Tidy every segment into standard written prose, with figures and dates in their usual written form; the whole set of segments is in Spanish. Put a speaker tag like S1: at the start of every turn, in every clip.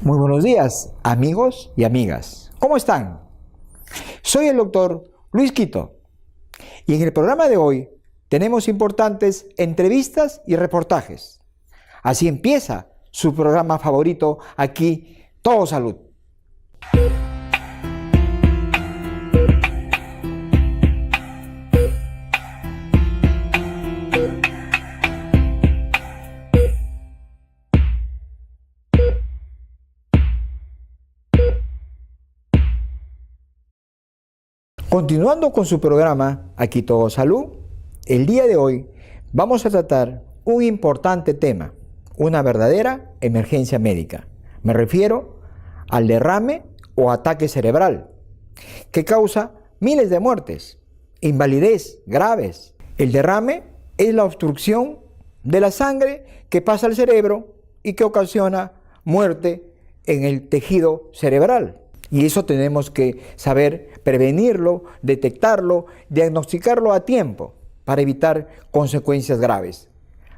S1: Muy buenos días, amigos y amigas. ¿Cómo están? Soy el doctor Luis Quito y en el programa de hoy tenemos importantes entrevistas y reportajes. Así empieza su programa favorito aquí, Todo Salud. Continuando con su programa, aquí Todo Salud, el día de hoy vamos a tratar un importante tema, una verdadera emergencia médica. Me refiero al derrame o ataque cerebral, que causa miles de muertes, invalidez graves. El derrame es la obstrucción de la sangre que pasa al cerebro y que ocasiona muerte en el tejido cerebral. Y eso tenemos que saber prevenirlo, detectarlo, diagnosticarlo a tiempo para evitar consecuencias graves.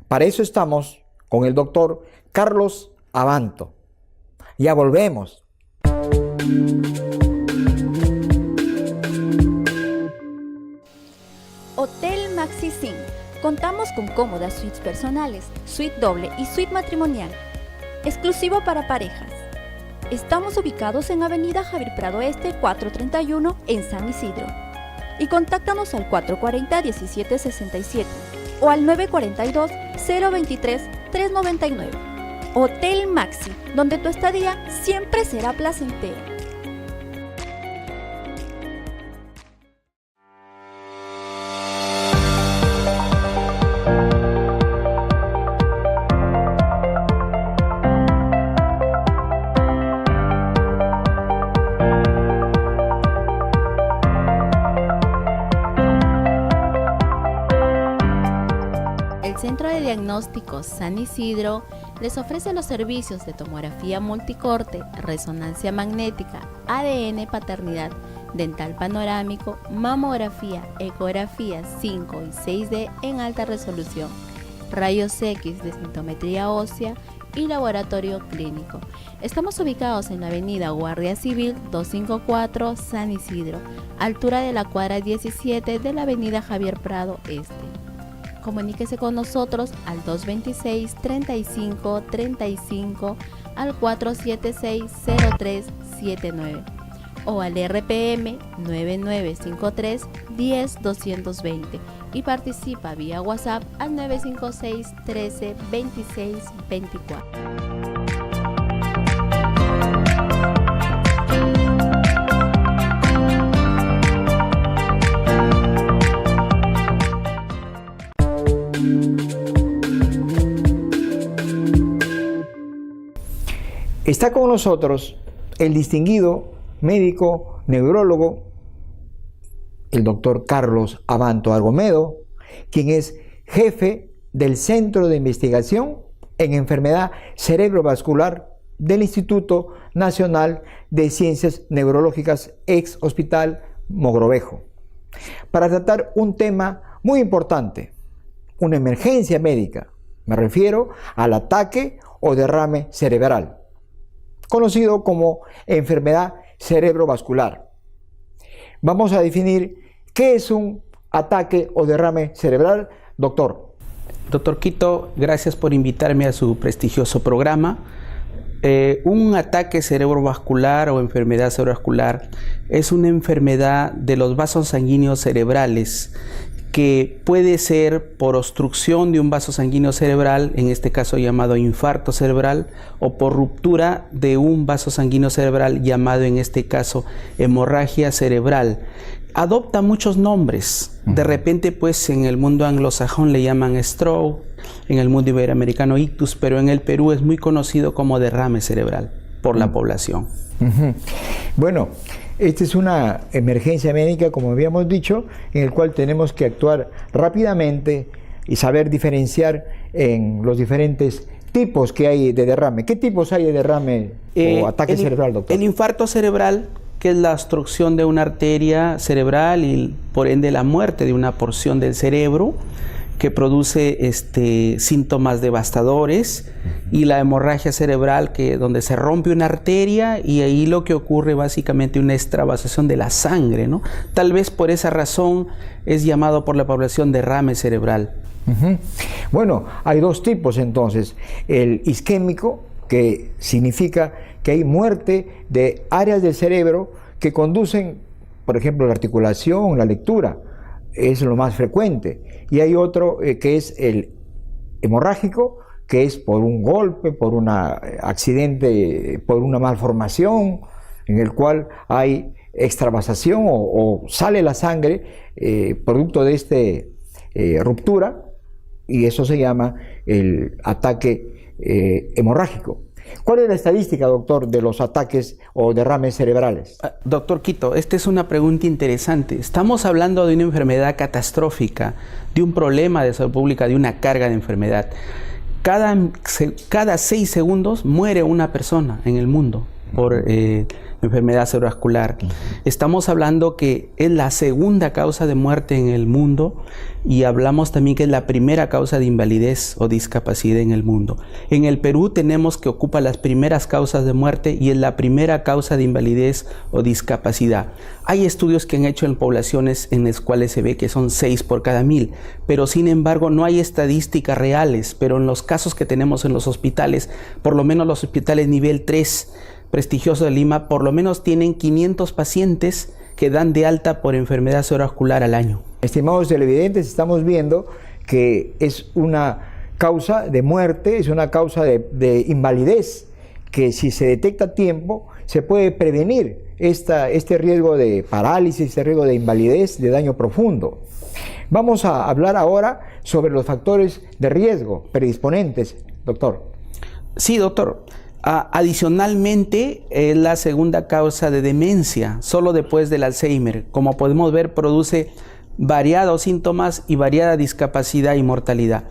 S1: Para eso estamos con el doctor Carlos Abanto. Ya volvemos.
S2: Hotel Maxi Sim. Contamos con cómodas suites personales, suite doble y suite matrimonial. Exclusivo para parejas. Estamos ubicados en Avenida Javier Prado Este 431 en San Isidro. Y contáctanos al 440-1767 o al 942-023-399. Hotel Maxi, donde tu estadía siempre será placentera.
S3: El Centro de Diagnósticos San Isidro les ofrece los servicios de tomografía multicorte, resonancia magnética, ADN paternidad, dental panorámico, mamografía, ecografía 5 y 6D en alta resolución, rayos X de sintometría ósea y laboratorio clínico. Estamos ubicados en la avenida Guardia Civil 254 San Isidro, altura de la cuadra 17 de la avenida Javier Prado Este. Comuníquese con nosotros al 226-3535 al 476-0379 o al RPM 9953-10220 y participa vía WhatsApp al 956-13-26-24.
S1: Está con nosotros el distinguido médico neurólogo, el doctor Carlos Abanto Argomedo, quien es jefe del Centro de Investigación en Enfermedad Cerebrovascular del Instituto Nacional de Ciencias Neurológicas, ex Hospital Mogrovejo, para tratar un tema muy importante, una emergencia médica. Me refiero al ataque o derrame cerebral, conocido como enfermedad cerebrovascular. Vamos a definir qué es un ataque o derrame cerebral, doctor.
S4: Doctor Quito, gracias por invitarme a su prestigioso programa. Un ataque cerebrovascular o enfermedad cerebrovascular es una enfermedad de los vasos sanguíneos cerebrales que puede ser por obstrucción de un vaso sanguíneo cerebral, en este caso llamado infarto cerebral, o por ruptura de un vaso sanguíneo cerebral llamado en este caso hemorragia cerebral. Adopta muchos nombres. De repente, pues en el mundo anglosajón le llaman stroke, en el mundo iberoamericano ictus, pero en el Perú es muy conocido como derrame cerebral por la población.
S1: Bueno, esta es una emergencia médica, como habíamos dicho, en el cual tenemos que actuar rápidamente y saber diferenciar en los diferentes tipos que hay de derrame. ¿Qué tipos hay de derrame o ataque cerebral, doctor?
S4: El infarto cerebral, que es la obstrucción de una arteria cerebral y por ende la muerte de una porción del cerebro. que produce síntomas devastadores, y la hemorragia cerebral, donde se rompe una arteria y ahí lo que ocurre básicamente una extravasación de la sangre, ¿no? Tal vez por esa razón es llamado por la población derrame cerebral.
S1: Bueno, hay dos tipos entonces: el isquémico, que significa que hay muerte de áreas del cerebro que conducen, por ejemplo, la articulación, la lectura, es lo más frecuente. Y hay otro que es el hemorrágico, que es por un golpe, por un accidente, por una malformación, en el cual hay extravasación o sale la sangre producto de esta ruptura, y eso se llama el ataque hemorrágico. ¿Cuál es la estadística, doctor, de los ataques o derrames cerebrales?
S4: Doctor Quito, esta es una pregunta interesante. Estamos hablando de una enfermedad catastrófica, de un problema de salud pública, de una carga de enfermedad. Cada 6 segundos muere una persona en el mundo por enfermedad cerebrovascular. Estamos hablando que es la segunda causa de muerte en el mundo, y hablamos también que es la primera causa de invalidez o discapacidad en el mundo. En el Perú tenemos que ocupa las primeras causas de muerte y es la primera causa de invalidez o discapacidad. Hay estudios que han hecho en poblaciones en las cuales se ve que son 6 por cada 1000, pero sin embargo no hay estadísticas reales. Pero en los casos que tenemos en los hospitales, por lo menos los hospitales nivel 3 prestigiosos de Lima, por lo menos tienen 500 pacientes que dan de alta por enfermedad cerebrovascular al año.
S1: Estimados televidentes, estamos viendo que es una causa de muerte, es una causa de invalidez, que si se detecta a tiempo se puede prevenir este riesgo de parálisis, este riesgo de invalidez, de daño profundo. Vamos a hablar ahora sobre los factores de riesgo predisponentes, doctor.
S4: Sí, doctor. Adicionalmente, es la segunda causa de demencia, solo después del Alzheimer. Como podemos ver, produce variados síntomas y variada discapacidad y mortalidad.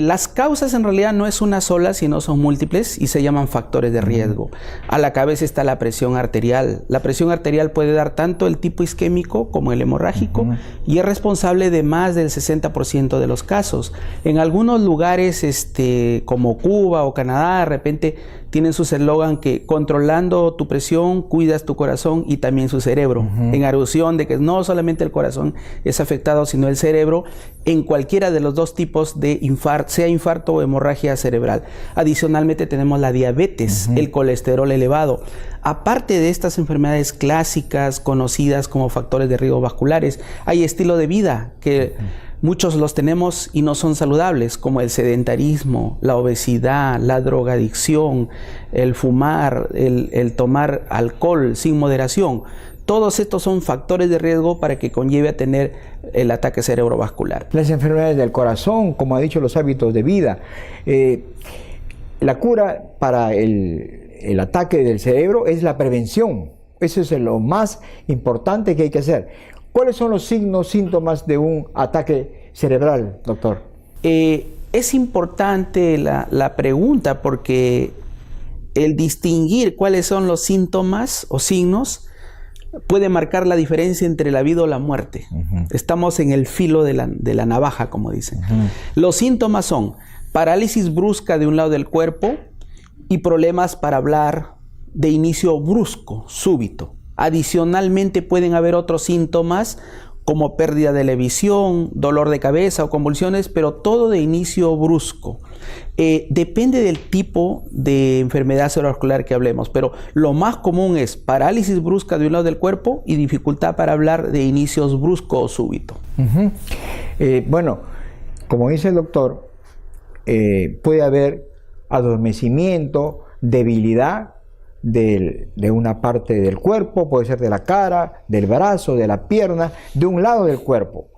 S4: Las causas en realidad no es una sola, sino son múltiples y se llaman factores de riesgo. A la cabeza está la presión arterial. La presión arterial puede dar tanto el tipo isquémico como el hemorrágico y es responsable de más del 60% de los casos. En algunos lugares como Cuba o Canadá, de repente tienen su eslogan que controlando tu presión, cuidas tu corazón y también su cerebro, en alusión de que no solamente el corazón es afectado, sino el cerebro en cualquiera de los dos tipos de infarto, sea infarto o hemorragia cerebral. Adicionalmente tenemos la diabetes, el colesterol elevado. Aparte de estas enfermedades clásicas conocidas como factores de riesgo vasculares, hay estilo de vida que muchos los tenemos y no son saludables, como el sedentarismo, la obesidad, la drogadicción, el fumar, el tomar alcohol sin moderación. Todos estos son factores de riesgo para que conlleve a tener el ataque cerebrovascular. Las enfermedades del corazón, como ha dicho, los hábitos de vida.
S1: La cura para el ataque del cerebro es la prevención. Eso es lo más importante que hay que hacer. ¿Cuáles son los signos, síntomas de un ataque cerebral, doctor?
S4: Es importante la pregunta, porque el distinguir cuáles son los síntomas o signos puede marcar la diferencia entre la vida o la muerte. Estamos en el filo de la navaja, como dicen. Los síntomas son parálisis brusca de un lado del cuerpo y problemas para hablar de inicio brusco, súbito. Adicionalmente pueden haber otros síntomas como pérdida de la visión, dolor de cabeza o convulsiones, pero todo de inicio brusco. Depende del tipo de enfermedad cerebrovascular que hablemos, pero lo más común es parálisis brusca de un lado del cuerpo y dificultad para hablar de inicios brusco o súbito.
S1: Bueno, como dice el doctor, puede haber adormecimiento, debilidad de una parte del cuerpo, puede ser de la cara, del brazo, de la pierna, de un lado del cuerpo.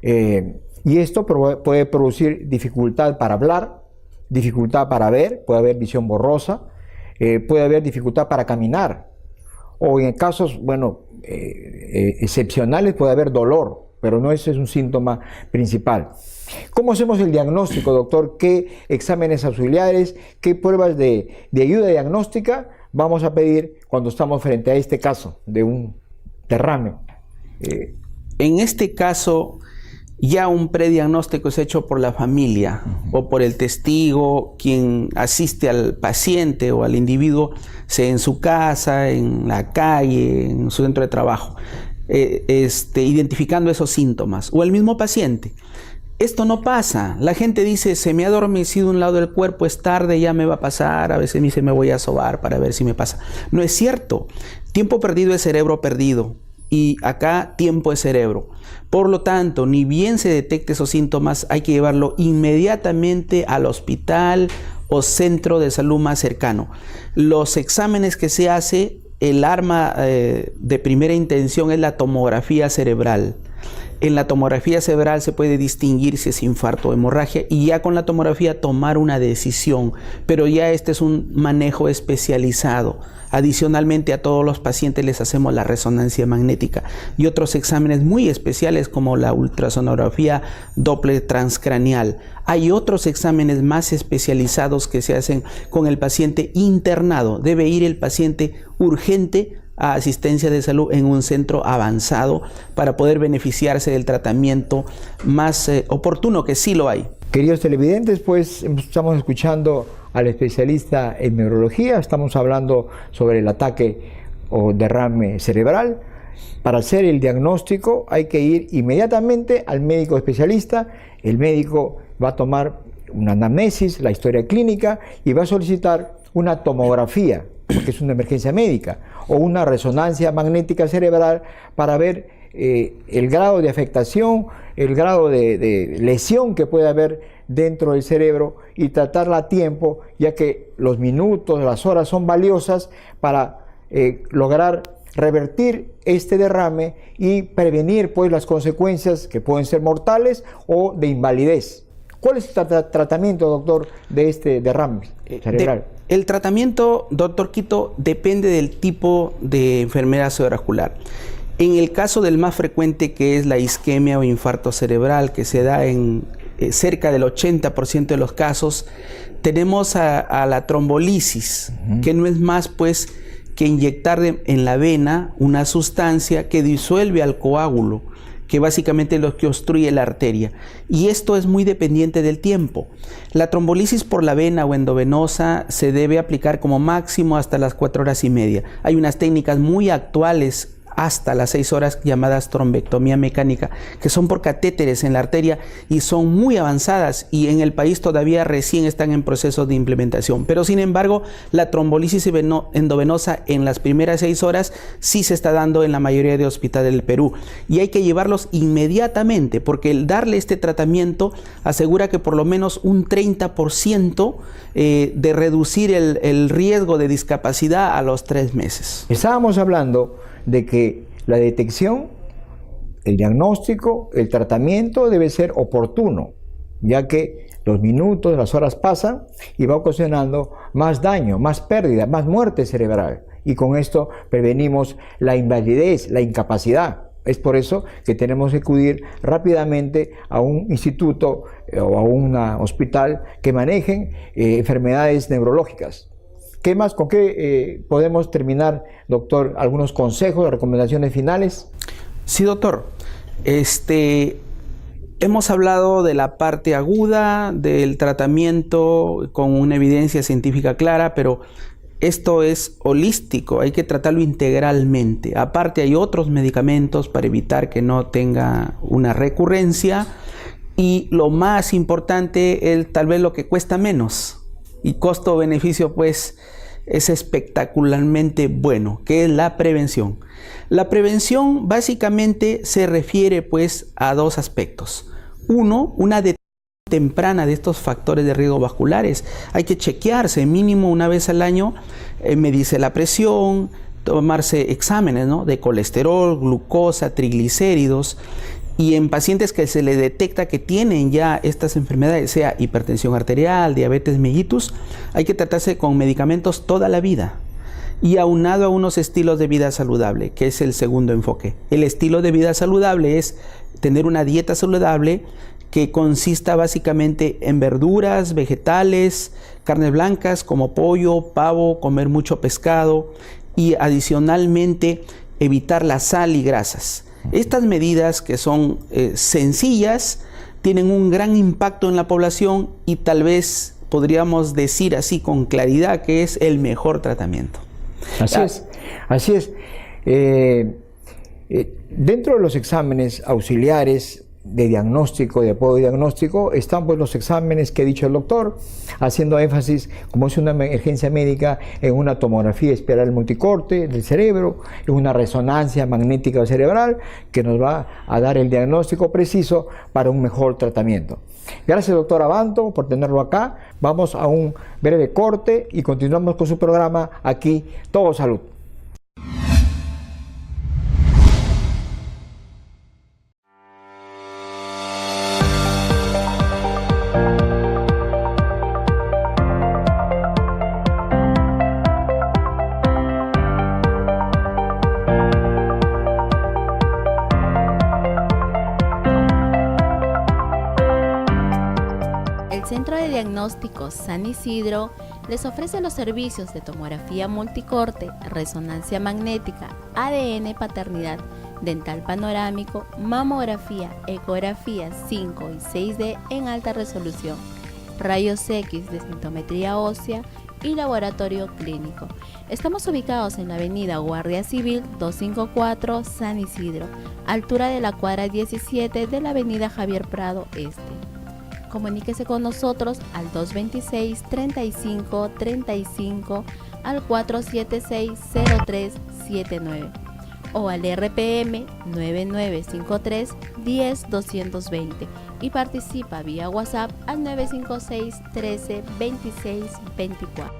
S1: Y esto puede producir dificultad para hablar, dificultad para ver, puede haber visión borrosa, puede haber dificultad para caminar, o en casos, excepcionales puede haber dolor, pero no ese es un síntoma principal. ¿Cómo hacemos el diagnóstico, doctor? ¿Qué exámenes auxiliares, qué pruebas de ayuda diagnóstica vamos a pedir cuando estamos frente a este caso de un derrame?
S4: En este caso, ya un prediagnóstico es hecho por la familia o por el testigo, quien asiste al paciente o al individuo, sea en su casa, en la calle, en su centro de trabajo, identificando esos síntomas, o el mismo paciente. Esto no pasa. La gente dice, se me ha adormecido un lado del cuerpo, es tarde, ya me va a pasar. A veces me dice, me voy a sobar para ver si me pasa. No es cierto. Tiempo perdido es cerebro perdido. Y acá tiempo es cerebro. Por lo tanto, ni bien se detecte esos síntomas, hay que llevarlo inmediatamente al hospital o centro de salud más cercano. Los exámenes que se hace, el arma de primera intención es la tomografía cerebral. En la tomografía cerebral se puede distinguir si es infarto o hemorragia, y ya con la tomografía tomar una decisión, pero ya este es un manejo especializado. Adicionalmente, a todos los pacientes les hacemos la resonancia magnética y otros exámenes muy especiales como la ultrasonografía Doppler transcranial. Hay otros exámenes más especializados que se hacen con el paciente internado. Debe ir el paciente urgente a asistencia de salud en un centro avanzado para poder beneficiarse del tratamiento más oportuno, que sí lo hay.
S1: Queridos televidentes, pues estamos escuchando al especialista en neurología, estamos hablando sobre el ataque o derrame cerebral. Para hacer el diagnóstico hay que ir inmediatamente al médico especialista. El médico va a tomar una anamnesis, la historia clínica, y va a solicitar una tomografía, porque es una emergencia médica, o una resonancia magnética cerebral para ver el grado de afectación, el grado de lesión que puede haber dentro del cerebro, y tratarla a tiempo, ya que los minutos, las horas son valiosas para lograr revertir este derrame y prevenir pues las consecuencias que pueden ser mortales o de invalidez. ¿Cuál es el tratamiento, doctor, de este derrame cerebral?
S4: El tratamiento, doctor Quito, depende del tipo de enfermedad cerebrovascular. En el caso del más frecuente, que es la isquemia o infarto cerebral, que se da en cerca del 80% de los casos, tenemos a la trombolisis, que no es más pues que inyectar en la vena una sustancia que disuelve al coágulo, que básicamente es lo que obstruye la arteria. Y esto es muy dependiente del tiempo. La trombolisis por la vena o endovenosa se debe aplicar como máximo hasta las 4 horas y media. Hay unas técnicas muy actuales hasta las 6 horas llamadas trombectomía mecánica, que son por catéteres en la arteria y son muy avanzadas, y en el país todavía recién están en proceso de implementación. Pero sin embargo, la trombolisis endovenosa en las primeras 6 horas sí se está dando en la mayoría de hospitales del Perú, y hay que llevarlos inmediatamente, porque el darle este tratamiento asegura que por lo menos un 30% de reducir el riesgo de discapacidad a los 3 meses.
S1: Estábamos hablando de que la detección, el diagnóstico, el tratamiento debe ser oportuno, ya que los minutos, las horas pasan y va ocasionando más daño, más pérdida, más muerte cerebral, y con esto prevenimos la invalidez, la incapacidad. Es por eso que tenemos que acudir rápidamente a un instituto o a un hospital que manejen enfermedades neurológicas. ¿Qué más? ¿Con qué podemos terminar, doctor? ¿Algunos consejos, recomendaciones finales?
S4: Sí, doctor. Hemos hablado de la parte aguda del tratamiento con una evidencia científica clara, pero esto es holístico, hay que tratarlo integralmente. Aparte, hay otros medicamentos para evitar que no tenga una recurrencia, y lo más importante es tal vez lo que cuesta menos. Y costo-beneficio pues es espectacularmente bueno, que es la prevención. La prevención básicamente se refiere pues a 2 aspectos. Uno, una detección temprana de estos factores de riesgo vasculares. Hay que chequearse mínimo una vez al año, medirse la presión, tomarse exámenes, ¿no?, de colesterol, glucosa, triglicéridos. Y en pacientes que se le detecta que tienen ya estas enfermedades, sea hipertensión arterial, diabetes mellitus, hay que tratarse con medicamentos toda la vida. Y aunado a unos estilos de vida saludable, que es el segundo enfoque. El estilo de vida saludable es tener una dieta saludable que consista básicamente en verduras, vegetales, carnes blancas como pollo, pavo, comer mucho pescado, y adicionalmente evitar la sal y grasas. Estas medidas, que son sencillas, tienen un gran impacto en la población y tal vez podríamos decir así con claridad que es el mejor tratamiento.
S1: Así es. Dentro de los exámenes auxiliares de diagnóstico, de apoyo diagnóstico, están pues los exámenes que ha dicho el doctor, haciendo énfasis, como es una emergencia médica, en una tomografía espiral multicorte del cerebro, en una resonancia magnética cerebral, que nos va a dar el diagnóstico preciso para un mejor tratamiento. Gracias, doctor Abanto, por tenerlo acá. Vamos a un breve corte y continuamos con su programa aquí, Todo Salud.
S3: El Centro de Diagnósticos San Isidro les ofrece los servicios de tomografía multicorte, resonancia magnética, ADN paternidad, dental panorámico, mamografía, ecografía 5 y 6D en alta resolución, rayos X de sintometría ósea y laboratorio clínico. Estamos ubicados en la avenida Guardia Civil 254 San Isidro, altura de la cuadra 17 de la avenida Javier Prado Este. Comuníquese con nosotros al 226-3535 al 476-0379 o al RPM 9953-10220 y participa vía WhatsApp al 956 13 26 24.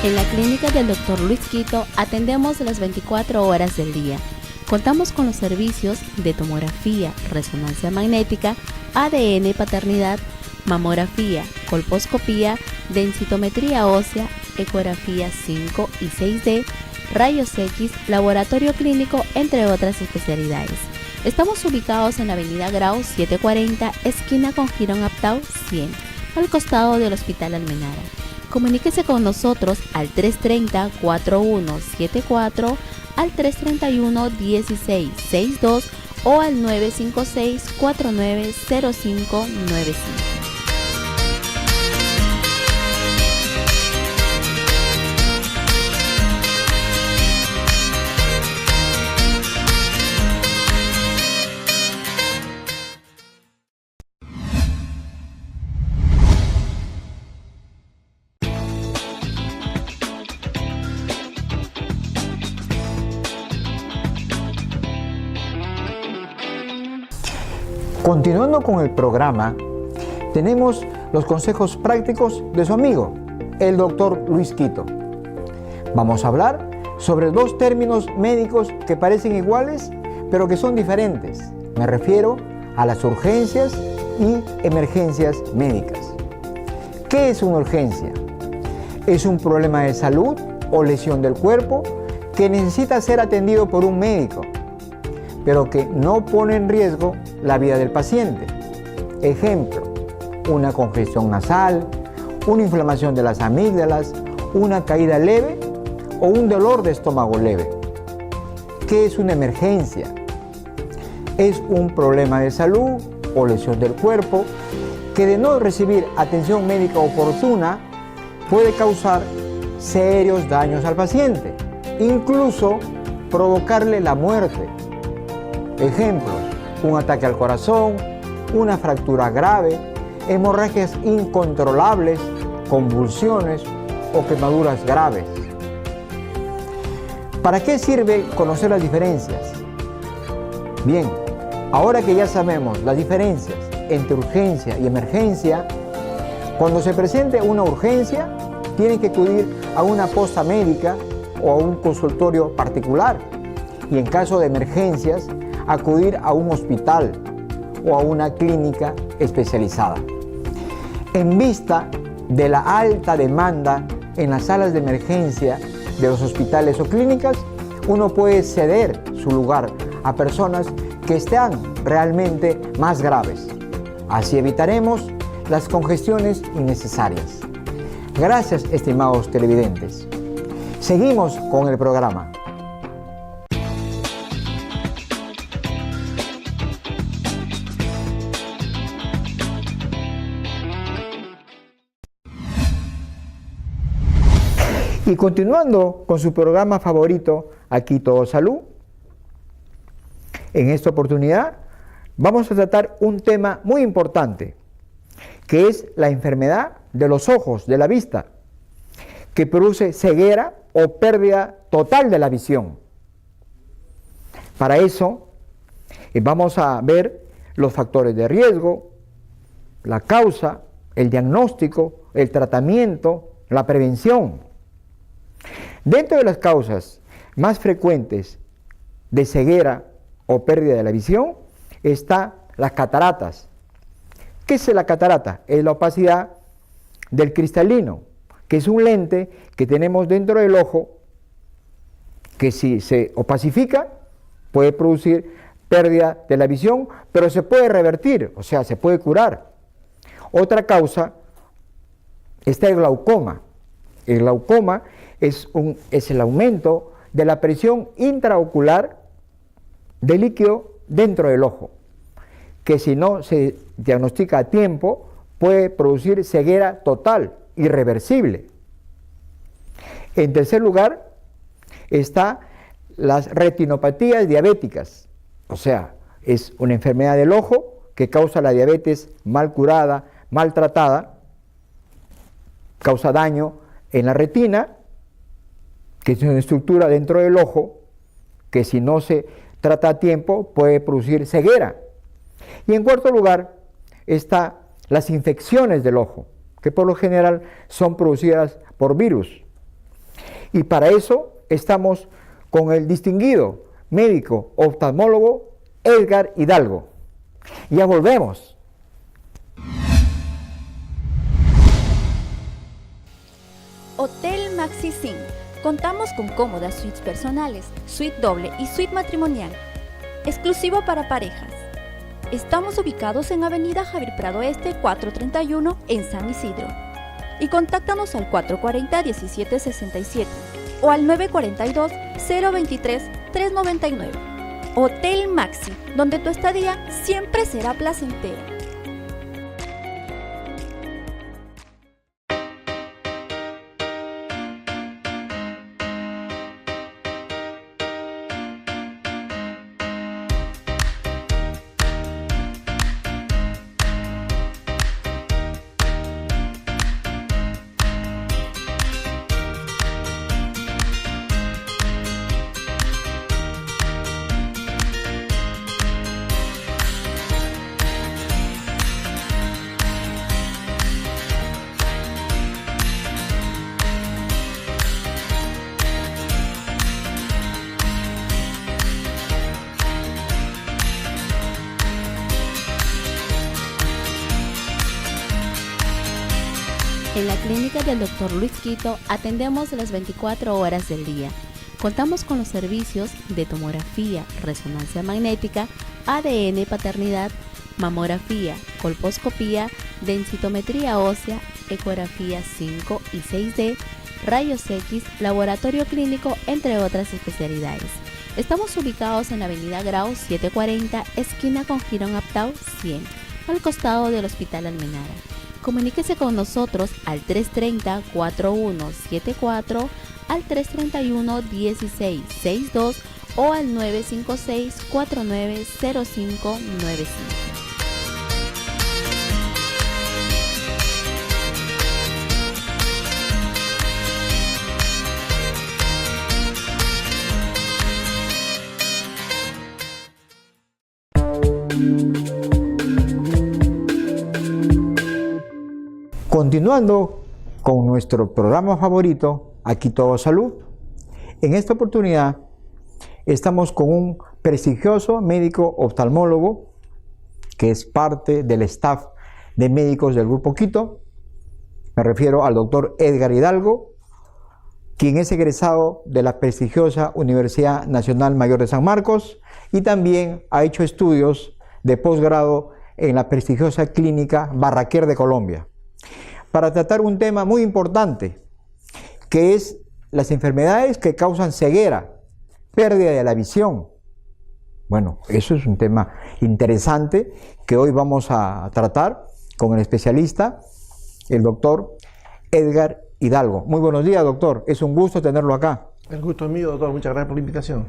S3: En la clínica del Dr. Luis Quito atendemos las 24 horas del día. Contamos con los servicios de tomografía, resonancia magnética, ADN paternidad, mamografía, colposcopía, densitometría ósea, ecografía 5 y 6D, rayos X, laboratorio clínico, entre otras especialidades. Estamos ubicados en la avenida Grau 740, esquina con Girón Aptau 100, al costado del Hospital Almenara. Comuníquese con nosotros al 330-4174, al 331-1662 o al 956-490595.
S1: Continuando con el programa, tenemos los consejos prácticos de su amigo, el doctor Luis Quito. Vamos a hablar sobre dos términos médicos que parecen iguales, pero que son diferentes. Me refiero a las urgencias y emergencias médicas. ¿Qué es una urgencia? Es un problema de salud o lesión del cuerpo que necesita ser atendido por un médico, pero que no pone en riesgo la vida del paciente. Ejemplo, una congestión nasal, una inflamación de las amígdalas, una caída leve o un dolor de estómago leve. ¿Qué es una emergencia? Es un problema de salud o lesión del cuerpo que, de no recibir atención médica oportuna, puede causar serios daños al paciente, incluso provocarle la muerte. Ejemplos, un ataque al corazón, una fractura grave, hemorragias incontrolables, convulsiones o quemaduras graves. ¿Para qué sirve conocer las diferencias? Bien, ahora que ya sabemos las diferencias entre urgencia y emergencia, cuando se presente una urgencia, tienen que acudir a una posta médica o a un consultorio particular, y en caso de emergencias, acudir a un hospital o a una clínica especializada. En vista de la alta demanda en las salas de emergencia de los hospitales o clínicas, uno puede ceder su lugar a personas que estén realmente más graves. Así evitaremos las congestiones innecesarias. Gracias, estimados televidentes. Seguimos con el programa. Y continuando con su programa favorito, Aquí Todo Salud, en esta oportunidad vamos a tratar un tema muy importante, que es la enfermedad de los ojos, de la vista, que produce ceguera o pérdida total de la visión. Para eso vamos a ver los factores de riesgo, la causa, el diagnóstico, el tratamiento, la prevención. Dentro de las causas más frecuentes de ceguera o pérdida de la visión está las cataratas. ¿Qué es la catarata? Es la opacidad del cristalino, que es un lente que tenemos dentro del ojo que si se opacifica puede producir pérdida de la visión, pero se puede revertir, o sea, se puede curar. Otra causa está el glaucoma. El glaucoma es el aumento de la presión intraocular de líquido dentro del ojo, que si no se diagnostica a tiempo puede producir ceguera total, irreversible. En tercer lugar está las retinopatías diabéticas, o sea, es una enfermedad del ojo que causa la diabetes mal curada, mal tratada, causa daño en la retina, que es una estructura dentro del ojo que si no se trata a tiempo puede producir ceguera. Y en cuarto lugar están las infecciones del ojo, que por lo general son producidas por virus. Y para eso estamos con el distinguido médico oftalmólogo Edgar Hidalgo. Ya volvemos.
S2: Hotel Maxi Zinc. Contamos con cómodas suites personales, suite doble y suite matrimonial, exclusivo para parejas. Estamos ubicados en Avenida Javier Prado Este 431 en San Isidro. Y contáctanos al 440-1767 o al 942-023-399. Hotel Maxi, donde tu estadía siempre será placentera.
S3: En la clínica del Dr. Luis Quito atendemos las 24 horas del día. Contamos con los servicios de tomografía, resonancia magnética, ADN paternidad, mamografía, colposcopía, densitometría ósea, ecografía 5 y 6D, rayos X, laboratorio clínico, entre otras especialidades. Estamos ubicados en la avenida Grau 740, esquina con Girón Aptau 100, al costado del Hospital Almenara. Comuníquese con nosotros al 330-4174, al 331-1662 o al 956-490595.
S1: Continuando con nuestro programa favorito, Aquí Todo Salud, en esta oportunidad estamos con un prestigioso médico oftalmólogo que es parte del staff de médicos del Grupo Quito. Me refiero al doctor Edgar Hidalgo, quien es egresado de la prestigiosa Universidad Nacional Mayor de San Marcos y también ha hecho estudios de posgrado en la prestigiosa Clínica Barraquer de Colombia, para tratar un tema muy importante, que es las enfermedades que causan ceguera, pérdida de la visión. Bueno, eso es un tema interesante que hoy vamos a tratar con el especialista, el doctor Edgar Hidalgo. Muy buenos días, doctor. Es un gusto tenerlo acá.
S5: El gusto es mío, doctor. Muchas gracias por la invitación.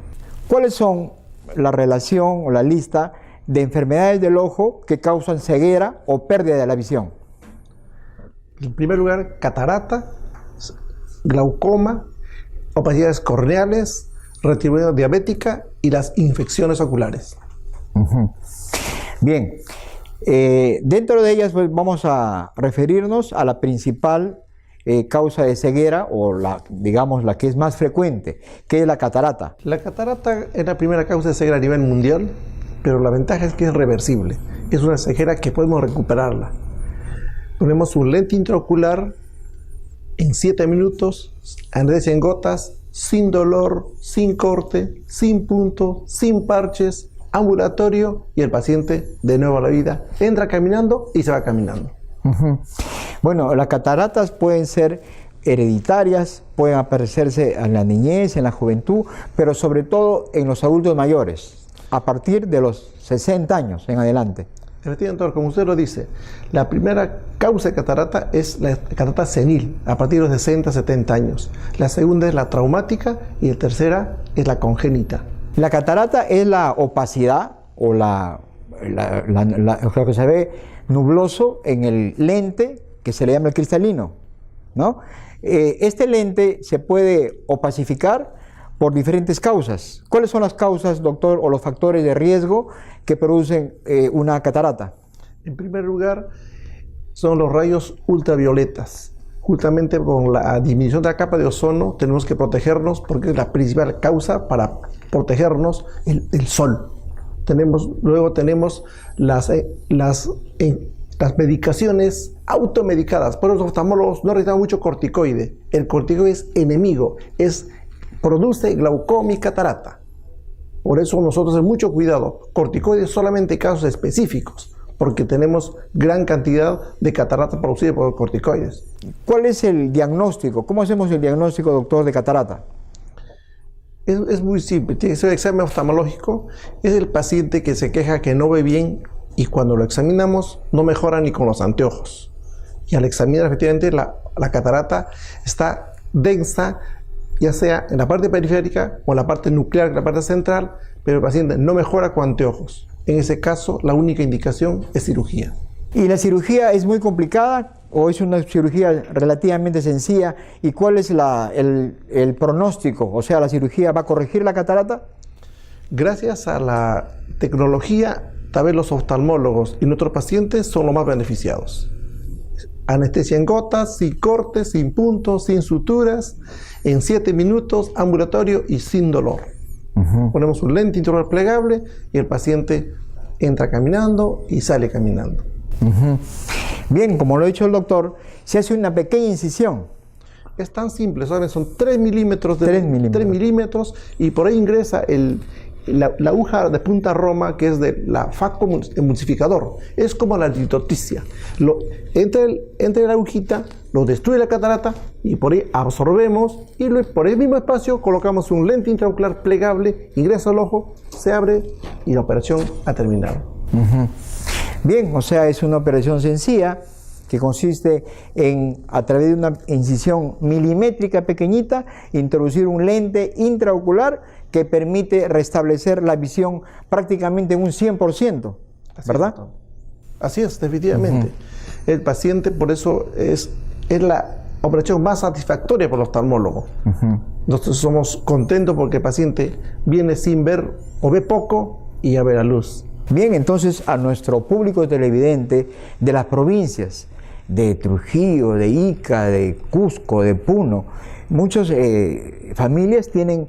S1: ¿Cuáles son la relación o la lista de enfermedades del ojo que causan ceguera o pérdida de la visión?
S5: En primer lugar, catarata, glaucoma, opacidades corneales, retinopatía diabética y las infecciones oculares.
S1: Bien, dentro de ellas pues, vamos a referirnos a la principal causa de ceguera o digamos la que es más frecuente, que es la catarata.
S5: La catarata es la primera causa de ceguera a nivel mundial, pero la ventaja es que es reversible. Es una ceguera que podemos recuperarla. Ponemos un lente intraocular en 7 minutos, anestesia en gotas, sin dolor, sin corte, sin punto, sin parches, ambulatorio, y el paciente de nuevo a la vida entra caminando y se va caminando.
S1: Bueno, las cataratas pueden ser hereditarias, pueden aparecerse en la niñez, en la juventud, pero sobre todo en los adultos mayores, a partir de los 60 años en adelante.
S5: Efectivamente, doctor, como usted lo dice, la primera causa de catarata es la catarata senil, a partir de los 60, 70 años. La segunda es la traumática y la tercera es la congénita.
S1: La catarata es la opacidad o lo que se ve nubloso en el lente que se le llama el cristalino, ¿no? Este lente se puede opacificar por diferentes causas. ¿Cuáles son las causas, doctor, o los factores de riesgo que producen una catarata?
S5: En primer lugar, son los rayos ultravioletas. Justamente con la disminución de la capa de ozono tenemos que protegernos porque es la principal causa para protegernos el sol. Luego tenemos las medicaciones automedicadas. Por eso los oftalmólogos no recetamos mucho corticoide. El corticoide es enemigo, produce glaucoma y catarata. Por eso nosotros tenemos mucho cuidado. Corticoides solamente en casos específicos, porque tenemos gran cantidad de catarata producida por corticoides.
S1: ¿Cuál es el diagnóstico? ¿Cómo hacemos el diagnóstico, doctor, de catarata?
S5: Es muy simple. Tiene que ser el examen oftalmológico. Es el paciente que se queja que no ve bien y cuando lo examinamos no mejora ni con los anteojos. Y al examinar efectivamente la catarata está densa, ya sea en la parte periférica o en la parte nuclear, en la parte central, pero el paciente no mejora con anteojos. En ese caso, la única indicación es cirugía.
S1: ¿Y la cirugía es muy complicada o es una cirugía relativamente sencilla? ¿Y cuál es el pronóstico? O sea, ¿la cirugía va a corregir la catarata?
S5: Gracias a la tecnología, tal vez los oftalmólogos y nuestros pacientes son los más beneficiados. Anestesia en gotas, sin cortes, sin puntos, sin suturas, en 7 minutos, ambulatorio y sin dolor. Ponemos un lente intraocular plegable y el paciente entra caminando y sale caminando.
S1: Bien, como lo ha dicho el doctor, se hace una pequeña incisión.
S5: Es tan simple, ¿sabes? Son 3 milímetros,
S1: 3
S5: milímetros y por ahí ingresa la aguja de punta Roma, que es de la fasco emulsificador. Es como la litotricia. Entra la agujita, lo destruye la catarata y por ahí absorbemos y por el mismo espacio colocamos un lente intraocular plegable, ingresa al ojo, se abre y la operación ha terminado.
S1: Bien, o sea, es una operación sencilla que consiste en, a través de una incisión milimétrica pequeñita, introducir un lente intraocular que permite restablecer la visión prácticamente en un 100%, ¿verdad?
S5: Así es, definitivamente. El paciente, por eso, es la operación más satisfactoria para el oftalmólogo. Nosotros somos contentos porque el paciente viene sin ver o ve poco y ya ve la luz.
S1: Bien, entonces a nuestro público televidente de las provincias de Trujillo, de Ica, de Cusco, de Puno. Muchas familias tienen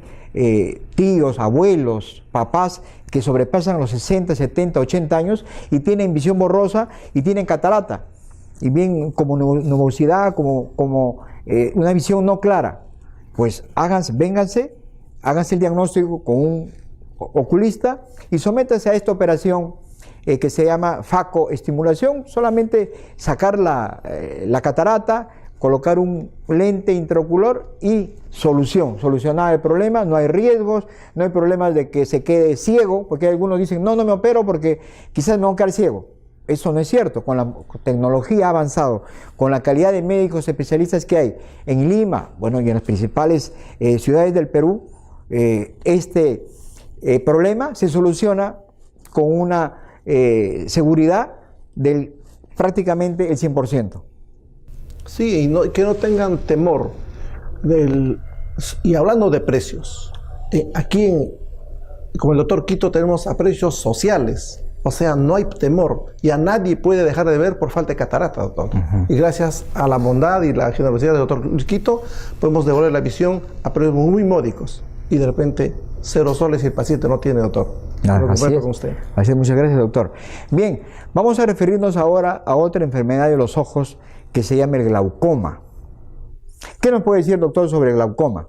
S1: tíos, abuelos, papás que sobrepasan los 60, 70, 80 años y tienen visión borrosa y tienen catarata. Y bien como nubosidad, como una visión no clara. Pues vénganse, háganse el diagnóstico con un oculista y sométanse a esta operación que se llama facoestimulación. Solamente sacar la catarata, colocar un lente intraocular y solucionar el problema. No hay riesgos, no hay problemas de que se quede ciego, porque algunos dicen, no me opero porque quizás me voy a quedar ciego. Eso no es cierto. Con la tecnología avanzada, con la calidad de médicos especialistas que hay en Lima, bueno, y en las principales ciudades del Perú, este problema se soluciona con una seguridad del prácticamente el 100%.
S5: Sí, que no tengan temor. Y hablando de precios, aquí como el doctor Quito tenemos a precios sociales. O sea, no hay temor y a nadie puede dejar de ver por falta de catarata, doctor. Y gracias a la bondad y la generosidad del doctor Quito, podemos devolver la visión a precios muy módicos. Y de repente, 0 soles y el paciente no tiene, doctor.
S1: Así es. Con usted. Así es, muchas gracias, doctor. Bien, vamos a referirnos ahora a otra enfermedad de los ojos que se llama el glaucoma. ¿Qué nos puede decir, doctor, sobre el glaucoma?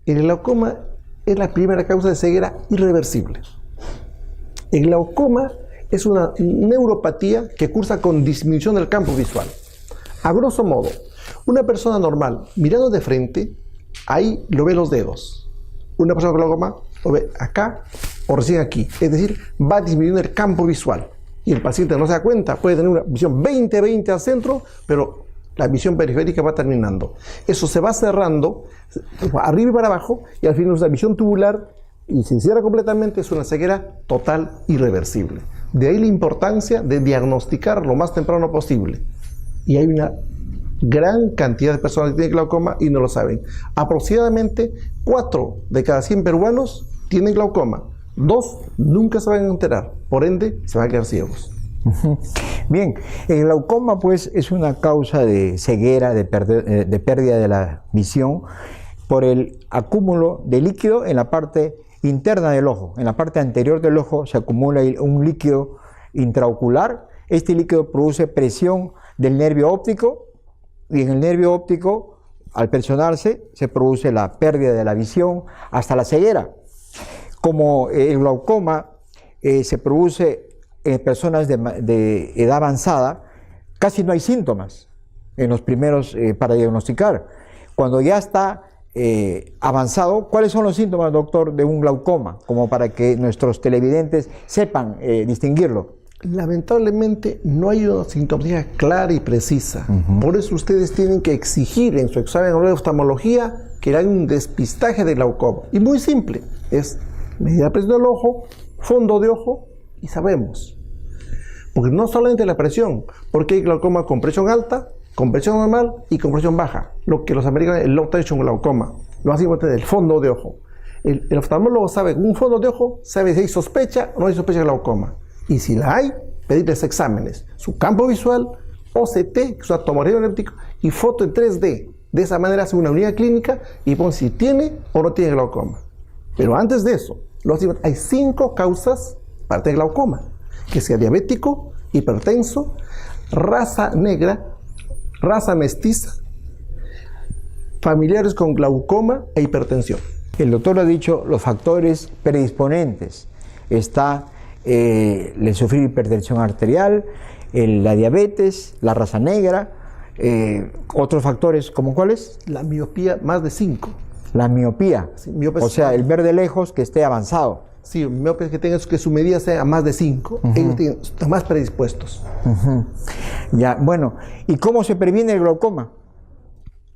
S5: El glaucoma es la primera causa de ceguera irreversible. El glaucoma es una neuropatía que cursa con disminución del campo visual. A grosso modo, una persona normal mirando de frente, ahí lo ve los dedos. Una persona con glaucoma lo ve acá o recién aquí. Es decir, va disminuyendo el campo visual. Y el paciente no se da cuenta, puede tener una visión 20-20 al centro, pero la visión periférica va terminando. Eso se va cerrando arriba y para abajo y al final es una visión tubular y se cierra completamente, es una ceguera total irreversible. De ahí la importancia de diagnosticar lo más temprano posible. Y hay una gran cantidad de personas que tienen glaucoma y no lo saben. Aproximadamente 4 de cada 100 peruanos tienen glaucoma. 2 nunca se van a enterar, por ende se van a quedar ciegos.
S1: Bien, el glaucoma pues es una causa de ceguera, de pérdida de la visión por el acúmulo de líquido en la parte interna del ojo. En la parte anterior del ojo se acumula un líquido intraocular. Este líquido produce presión del nervio óptico y en el nervio óptico, al presionarse, se produce la pérdida de la visión hasta la ceguera. Como el glaucoma se produce en personas de edad avanzada, casi no hay síntomas en los primeros para diagnosticar. Cuando ya está avanzado, ¿cuáles son los síntomas, doctor, de un glaucoma? Como para que nuestros televidentes sepan distinguirlo.
S5: Lamentablemente no hay una sintomatología clara y precisa. Por eso ustedes tienen que exigir en su examen de oftalmología que hagan un despistaje de glaucoma. Y muy simple, es medir la presión del ojo, fondo de ojo y sabemos. Porque no solamente la presión, porque hay glaucoma con presión alta, con presión normal y con presión baja. Lo que los americanos, el low tension glaucoma, lo más importante es el fondo de ojo. El oftalmólogo sabe que un fondo de ojo sabe si hay sospecha o no hay sospecha de glaucoma. Y si la hay, pedirles exámenes. Su campo visual, OCT, que es una tomografía magnética, y foto en 3D. De esa manera hace una unidad clínica y pone si tiene o no tiene glaucoma. Pero antes de eso, hay 5 causas para tener glaucoma. Que sea diabético, hipertenso, raza negra, raza mestiza, familiares con glaucoma e hipertensión.
S1: El doctor ha dicho los factores predisponentes. Está el sufrir hipertensión arterial, la diabetes, la raza negra, otros factores, ¿como cuáles?
S5: La miopía más de 5.
S1: La miopía,
S5: sí, miopes,
S1: o sea, el ver de lejos que esté avanzado.
S5: Sí, miopes que tengan que su medida sea más de 5, ellos están más predispuestos.
S1: Ya, bueno, ¿y cómo se previene el glaucoma?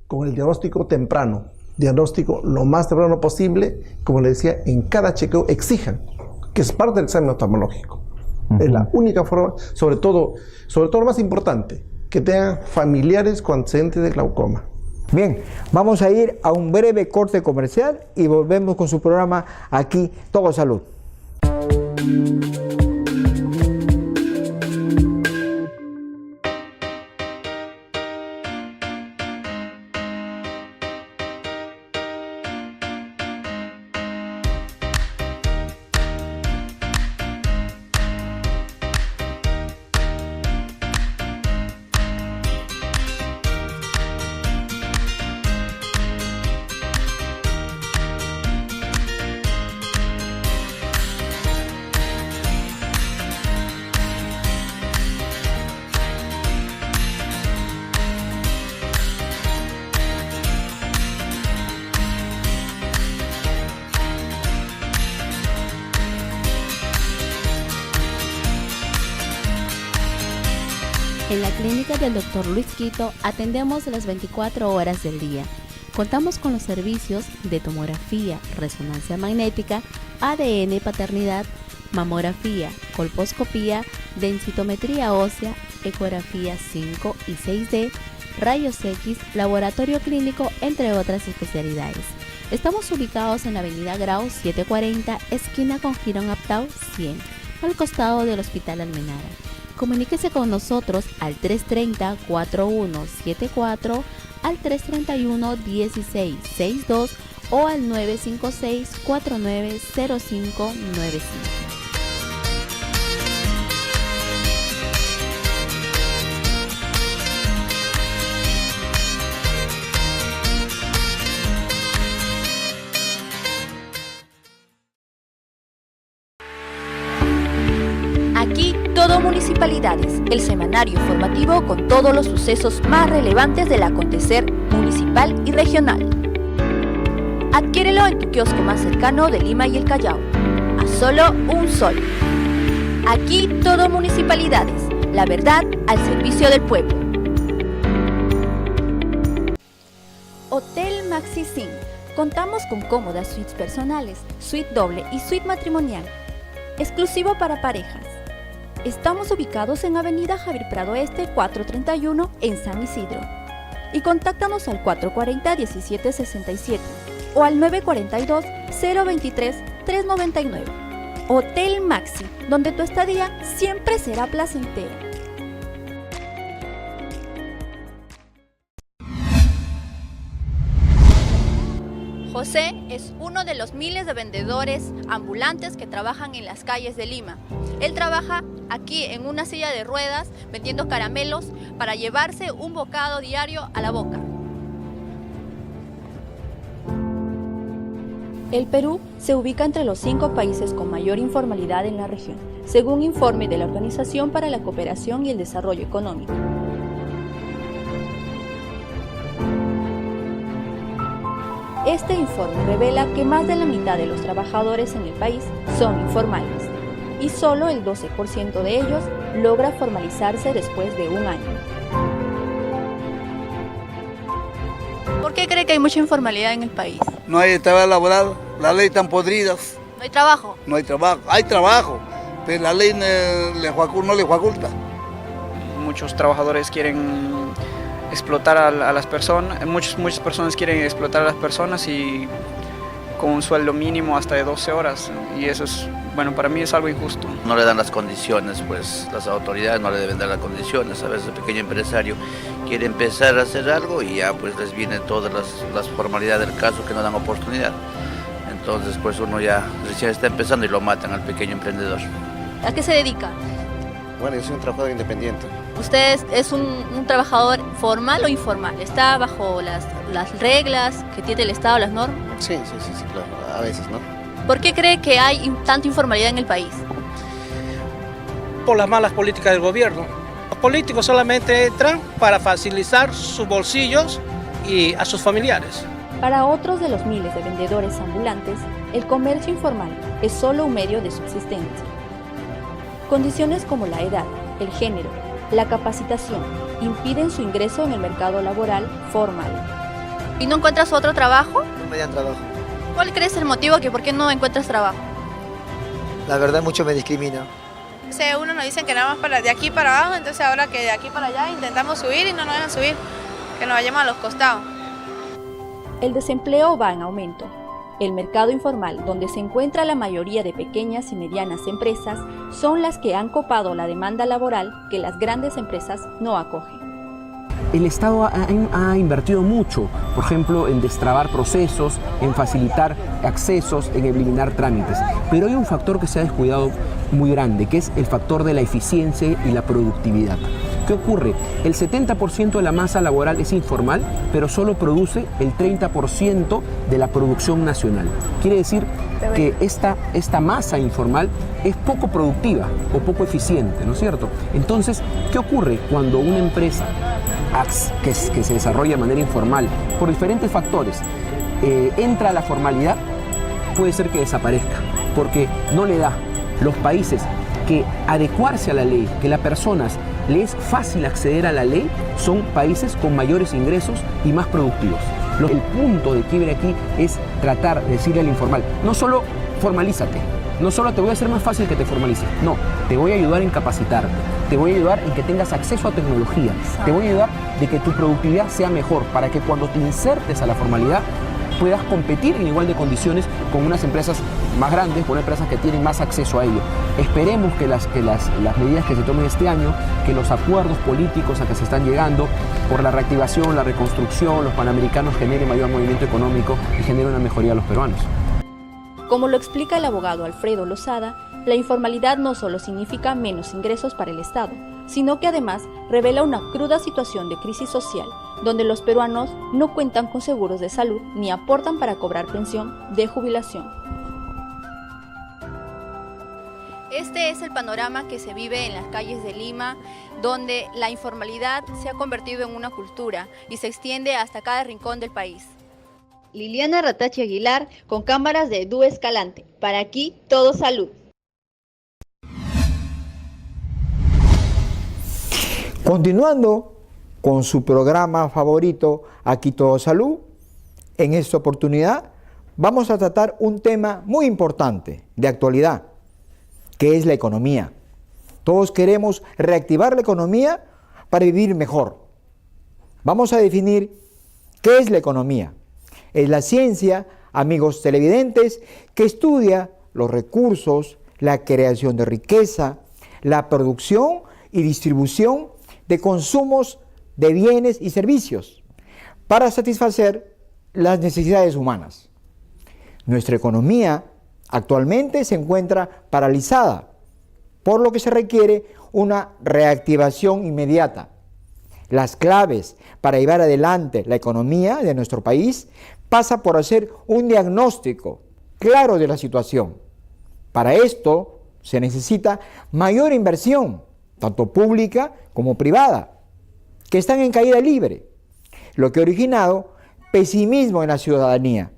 S5: Con el diagnóstico temprano, diagnóstico lo más temprano posible, como le decía, en cada chequeo exijan, que es parte del examen oftalmológico. Es la única forma, sobre todo lo más importante, que tengan familiares con antecedentes de glaucoma.
S1: Bien, vamos a ir a un breve corte comercial y volvemos con su programa aquí, Todo Salud.
S3: En la clínica del Dr. Luis Quito atendemos las 24 horas del día. Contamos con los servicios de tomografía, resonancia magnética, ADN paternidad, mamografía, colposcopía, densitometría ósea, ecografía 5 y 6D, rayos X, laboratorio clínico, entre otras especialidades. Estamos ubicados en la avenida Grau 740, esquina con Girón Aptau 100, al costado del Hospital Almenara. Comuníquese con nosotros al 330-4174, al 331-1662 o al 956-490595.
S2: Aquí Todo Municipalidades, el semanario informativo con todos los sucesos más relevantes del acontecer municipal y regional. Adquiérelo en tu kiosco más cercano de Lima y el Callao, a solo un sol. Aquí Todo Municipalidades, la verdad al servicio del pueblo. Hotel Maxi Sim. Contamos con cómodas suites personales, suite doble y suite matrimonial, exclusivo para parejas. Estamos ubicados en Avenida Javier Prado Este 431 en San Isidro. Y contáctanos al 440-1767 o al 942-023-399. Hotel Maxi, donde tu estadía siempre será placentera. José es uno de los miles de vendedores ambulantes que trabajan en las calles de Lima. Él trabaja aquí en una silla de ruedas vendiendo caramelos para llevarse un bocado diario a la boca. El Perú se ubica entre los 5 países con mayor informalidad en la región, según informe de la Organización para la Cooperación y el Desarrollo Económico. Este informe revela que más de la mitad de los trabajadores en el país son informales y solo el 12% de ellos logra formalizarse después de un año. ¿Por qué cree que hay mucha informalidad en el país?
S6: No hay trabajo laboral, las leyes están podridas.
S2: ¿No hay trabajo?
S6: No hay trabajo, pero la ley no le faculta.
S7: Muchos trabajadores quieren explotar a las personas, muchas personas quieren explotar a las personas y con un sueldo mínimo hasta de 12 horas y eso es, bueno, para mí es algo injusto.
S8: No le dan las condiciones, pues las autoridades no le deben dar las condiciones. A veces el pequeño empresario quiere empezar a hacer algo y ya pues les vienen todas las formalidades del caso que no dan oportunidad. Entonces pues uno ya recién está empezando y lo matan al pequeño emprendedor.
S2: ¿A qué se dedica?
S9: Bueno, yo soy un trabajador independiente.
S2: ¿Usted es un trabajador formal o informal? ¿Está bajo las reglas que tiene el Estado, las normas?
S9: Sí, claro, a veces, ¿no?
S2: ¿Por qué cree que hay tanta informalidad en el país?
S10: Por las malas políticas del gobierno. Los políticos solamente entran para facilitar sus bolsillos y a sus familiares.
S2: Para otros de los miles de vendedores ambulantes, el comercio informal es solo un medio de subsistencia. Condiciones como la edad, el género, la capacitación impiden su ingreso en el mercado laboral formal. ¿Y no encuentras otro trabajo?
S9: No me dan trabajo.
S2: ¿Cuál crees el motivo que por qué no encuentras trabajo?
S9: La verdad mucho me discrimina.
S11: Uno nos dicen que nada más de aquí para abajo, entonces ahora que de aquí para allá intentamos subir y no nos dejan subir, que nos vayamos a los costados.
S2: El desempleo va en aumento. El mercado informal, donde se encuentra la mayoría de pequeñas y medianas empresas, son las que han copado la demanda laboral que las grandes empresas no acogen.
S12: El Estado ha invertido mucho, por ejemplo, en destrabar procesos, en facilitar accesos, en eliminar trámites. Pero hay un factor que se ha descuidado muy grande, que es el factor de la eficiencia y la productividad. ¿Qué ocurre? El 70% de la masa laboral es informal, pero solo produce el 30% de la producción nacional. Quiere decir que esta masa informal es poco productiva o poco eficiente, ¿no es cierto? Entonces, ¿qué ocurre cuando una empresa que se desarrolla de manera informal por diferentes factores entra a la formalidad? Puede ser que desaparezca, porque no le da los países que adecuarse a la ley, que las personas le es fácil acceder a la ley son países con mayores ingresos y más productivos. El punto de quiebre aquí es tratar de decirle al informal, no solo formalízate, no solo te voy a hacer más fácil que te formalices, no, te voy a ayudar en capacitarte, te voy a ayudar en que tengas acceso a tecnología, te voy a ayudar de que tu productividad sea mejor para que cuando te insertes a la formalidad puedas competir en igual de condiciones con unas empresas más grandes, con empresas que tienen más acceso a ello. Esperemos que las medidas que se tomen este año, que los acuerdos políticos a que se están llegando por la reactivación, la reconstrucción, los panamericanos generen mayor movimiento económico y generen una mejoría a los peruanos.
S2: Como lo explica el abogado Alfredo Lozada, la informalidad no solo significa menos ingresos para el Estado, sino que además revela una cruda situación de crisis social, donde los peruanos no cuentan con seguros de salud ni aportan para cobrar pensión de jubilación. Este es el panorama que se vive en las calles de Lima, donde la informalidad se ha convertido en una cultura y se extiende hasta cada rincón del país. Liliana Ratachi Aguilar con cámaras de Edu Escalante. Para aquí, todo salud.
S1: Continuando con su programa favorito, Aquí Todo Salud, en esta oportunidad vamos a tratar un tema muy importante de actualidad, que es la economía. Todos queremos reactivar la economía para vivir mejor. Vamos a definir qué es la economía. Es la ciencia, amigos televidentes, que estudia los recursos, la creación de riqueza, la producción y distribución de consumos de bienes y servicios para satisfacer las necesidades humanas. Nuestra economía actualmente se encuentra paralizada, por lo que se requiere una reactivación inmediata. Las claves para llevar adelante la economía de nuestro país pasa por hacer un diagnóstico claro de la situación. Para esto se necesita mayor inversión, tanto pública como privada, que están en caída libre, lo que ha originado pesimismo en la ciudadanía.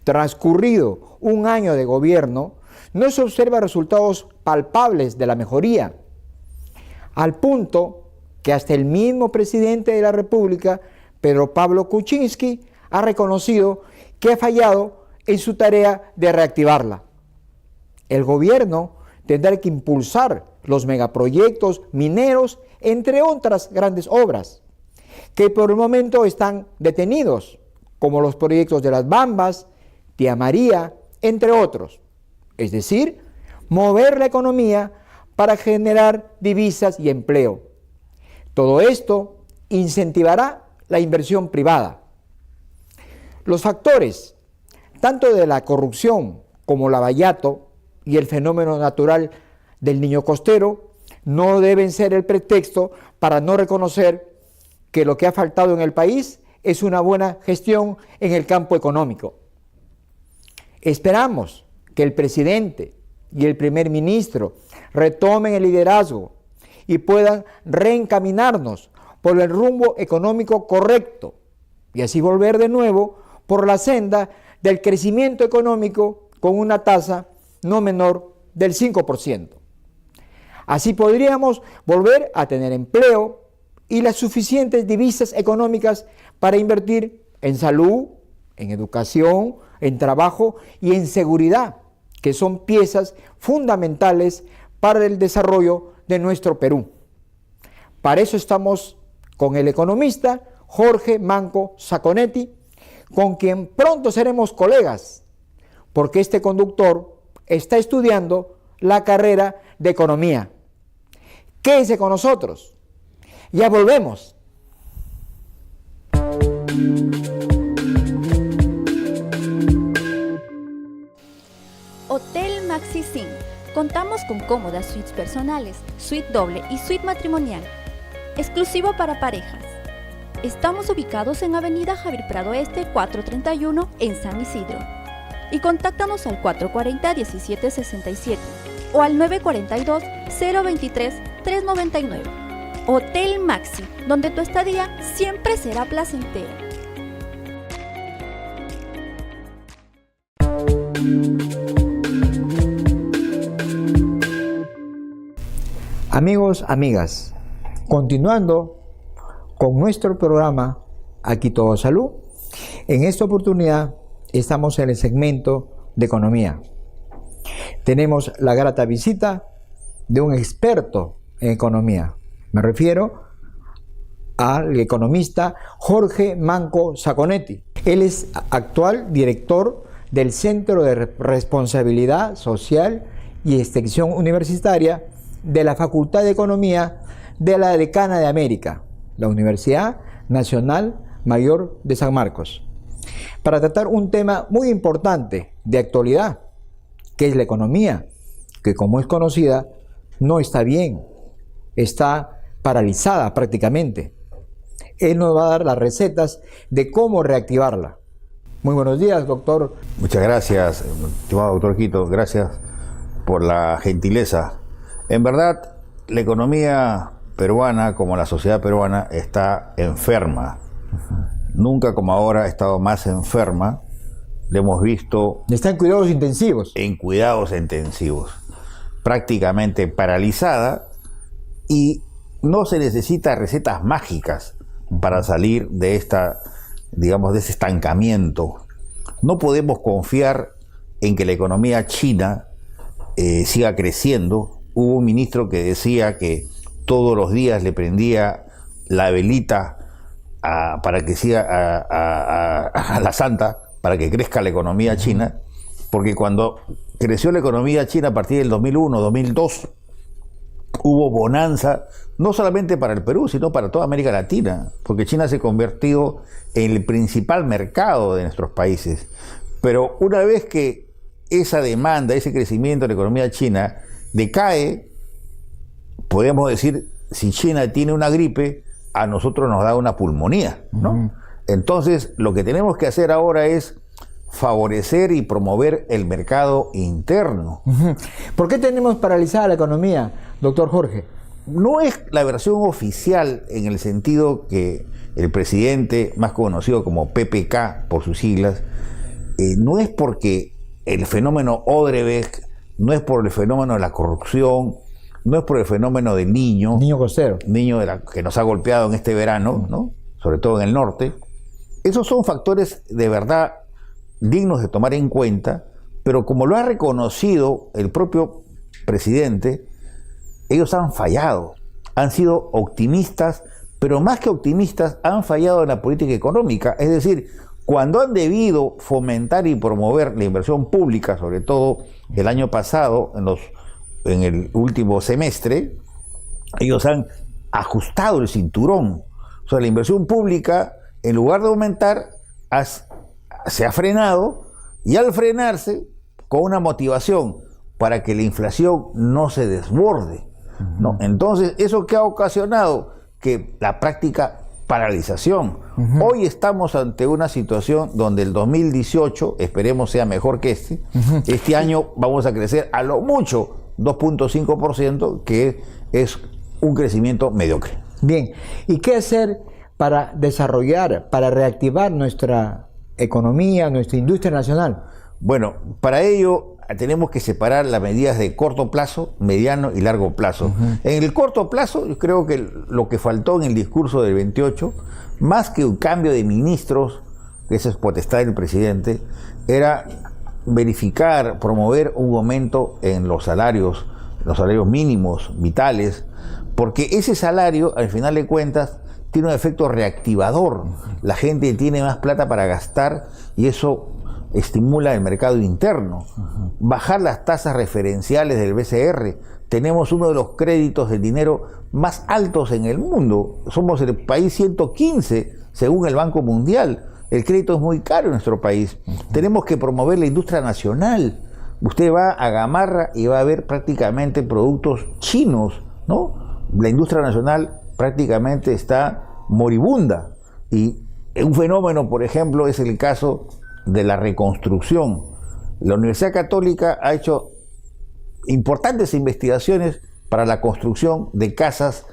S1: Transcurrido un año de gobierno, no se observan resultados palpables de la mejoría, al punto que hasta el mismo presidente de la República, Pedro Pablo Kuczynski, ha reconocido que ha fallado en su tarea de reactivarla. El gobierno tendrá que impulsar los megaproyectos mineros, entre otras grandes obras, que por el momento están detenidos, como los proyectos de Las Bambas, Tía María, entre otros. Es decir, mover la economía para generar divisas y empleo. Todo esto incentivará la inversión privada. Los factores, tanto de la corrupción como el lavallato y el fenómeno natural del niño costero, no deben ser el pretexto para no reconocer que lo que ha faltado en el país es una buena gestión en el campo económico. Esperamos que el presidente y el primer ministro retomen el liderazgo y puedan reencaminarnos por el rumbo económico correcto y así volver de nuevo por la senda del crecimiento económico con una tasa no menor del 5%. Así podríamos volver a tener empleo y las suficientes divisas económicas para invertir en salud, en educación, en trabajo y en seguridad, que son piezas fundamentales para el desarrollo de nuestro Perú. Para eso estamos con el economista Jorge Manco Saconetti, con quien pronto seremos colegas, porque este conductor está estudiando la carrera de economía. Quédense con nosotros. Ya volvemos.
S2: Hotel Maxi Sim. Contamos con cómodas suites personales, suite doble y suite matrimonial. Exclusivo para parejas. Estamos ubicados en Avenida Javier Prado Este 431 en San Isidro. Y contáctanos al 440-1767 o al 942-023-399. Hotel Maxi, donde tu estadía siempre será placentera.
S1: Amigos, amigas, Continuando con nuestro programa Aquí Todo Salud, en esta oportunidad estamos en el segmento de economía. Tenemos la grata visita de un experto en economía. Me refiero al economista Jorge Manco Saconetti. Él es actual director del Centro de Responsabilidad Social y Extensión Universitaria de la Facultad de Economía de la Decana de América, la Universidad Nacional Mayor de San Marcos, para tratar un tema muy importante de actualidad, que es la economía, que como es conocida, no está bien, está paralizada prácticamente. Él nos va a dar las recetas de cómo reactivarla. Muy buenos días, doctor.
S13: Muchas gracias, estimado doctor Quito, gracias por la gentileza. En verdad, la economía peruana, como la sociedad peruana, está enferma. Nunca como ahora ha estado más enferma. Le hemos visto...
S1: Está en cuidados intensivos.
S13: En cuidados intensivos. Prácticamente paralizada, y no se necesita recetas mágicas para salir de esta, digamos, de ese estancamiento. No podemos confiar en que la economía china siga creciendo. Hubo un ministro que decía que todos los días le prendía la velita para que siga a la santa, para que crezca la economía china, porque cuando creció la economía china a partir del 2001, 2002, hubo bonanza, no solamente para el Perú, sino para toda América Latina, porque China se ha convertido en el principal mercado de nuestros países. Pero una vez que esa demanda, ese crecimiento de la economía china decae, podemos decir, si China tiene una gripe, a nosotros nos da una pulmonía, ¿no? Entonces, lo que tenemos que hacer ahora es favorecer y promover el mercado interno.
S1: ¿Por qué tenemos paralizada la economía, doctor Jorge?
S13: No es la versión oficial en el sentido que el presidente, más conocido como PPK por sus siglas, no es porque el fenómeno Odebrecht, no es por el fenómeno de la corrupción, no es por el fenómeno del niño
S1: costero,
S13: que nos ha golpeado en este verano, ¿no? Sobre todo en el norte. Esos son factores de verdad dignos de tomar en cuenta, pero como lo ha reconocido el propio presidente, ellos han fallado, han sido optimistas, pero más que optimistas, han fallado en la política económica. Es decir, cuando han debido fomentar y promover la inversión pública, sobre todo el año pasado, en el último semestre, ellos han ajustado el cinturón. O sea, la inversión pública, en lugar de aumentar, se ha frenado, y al frenarse, con una motivación para que la inflación no se desborde, ¿no? Entonces, ¿eso qué ha ocasionado? Que la práctica paralización. Hoy estamos ante una situación donde el 2018, esperemos sea mejor que este año vamos a crecer a lo mucho 2.5%, que es un crecimiento mediocre.
S1: Bien, ¿y qué hacer para desarrollar, para reactivar nuestra economía, nuestra industria nacional?
S13: Bueno, para ello tenemos que separar las medidas de corto plazo, mediano y largo plazo. En el corto plazo, yo creo que lo que faltó en el discurso del 28, más que un cambio de ministros, que esa es potestad del presidente, era verificar, promover un aumento en los salarios mínimos, vitales, porque ese salario, al final de cuentas, tiene un efecto reactivador. La gente tiene más plata para gastar y eso estimula el mercado interno. Bajar las tasas referenciales del BCR. Tenemos uno de los créditos de dinero más altos en el mundo. Somos el país 115 según el Banco Mundial. El crédito es muy caro en nuestro país. Tenemos que promover la industria nacional. Usted va a Gamarra y va a ver prácticamente productos chinos, ¿no? La industria nacional prácticamente está moribunda. Y un fenómeno, por ejemplo, es el caso de la reconstrucción. La Universidad Católica ha hecho importantes investigaciones para la construcción de casas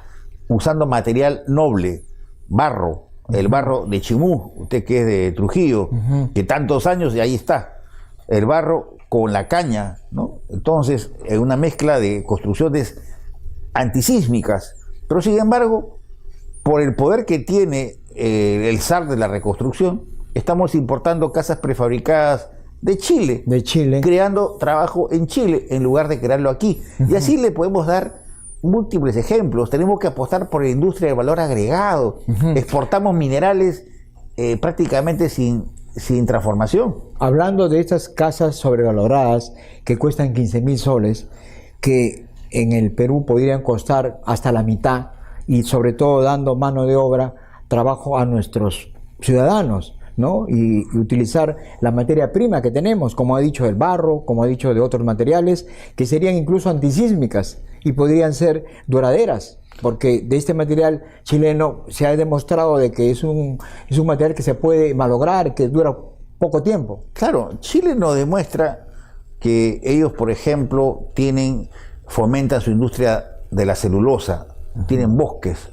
S13: usando material noble, barro, el barro de Chimú, usted que es de Trujillo, que tantos años y ahí está, el barro con la caña, ¿no? Entonces, una mezcla de construcciones antisísmicas Pero sin embargo, por el poder que tiene el zar de la reconstrucción, estamos importando casas prefabricadas de Chile, creando trabajo en Chile en lugar de crearlo aquí. Y así le podemos dar múltiples ejemplos. Tenemos que apostar por la industria de valor agregado. Exportamos minerales prácticamente sin transformación.
S1: Hablando de estas casas sobrevaloradas que cuestan 15.000 soles, que en el Perú podrían costar hasta la mitad, y sobre todo dando mano de obra, trabajo a nuestros ciudadanos, ¿no? Y utilizar la materia prima que tenemos, como ha dicho, el barro, como ha dicho, de otros materiales, que serían incluso antisísmicas y podrían ser duraderas, porque de este material chileno se ha demostrado de que es un material que se puede malograr, que dura poco tiempo.
S13: Claro, Chile nos demuestra que ellos, por ejemplo, fomentan su industria de la celulosa, tienen bosques,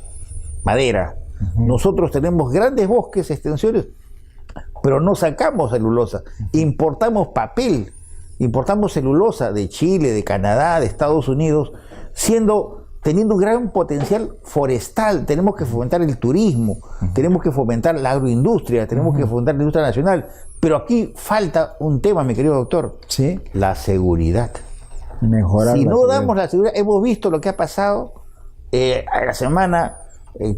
S13: madera. Nosotros tenemos grandes bosques, extensiones, pero no sacamos celulosa, importamos papel, importamos celulosa de Chile, de Canadá, de Estados Unidos, teniendo un gran potencial forestal. Tenemos que fomentar el turismo, tenemos que fomentar la agroindustria, tenemos que fomentar la industria nacional, pero aquí falta un tema, mi querido doctor,
S1: ¿sí?
S13: La seguridad.
S1: Mejorar
S13: si
S1: la
S13: no
S1: seguridad.
S13: damos la seguridad, hemos visto lo que ha pasado a la semana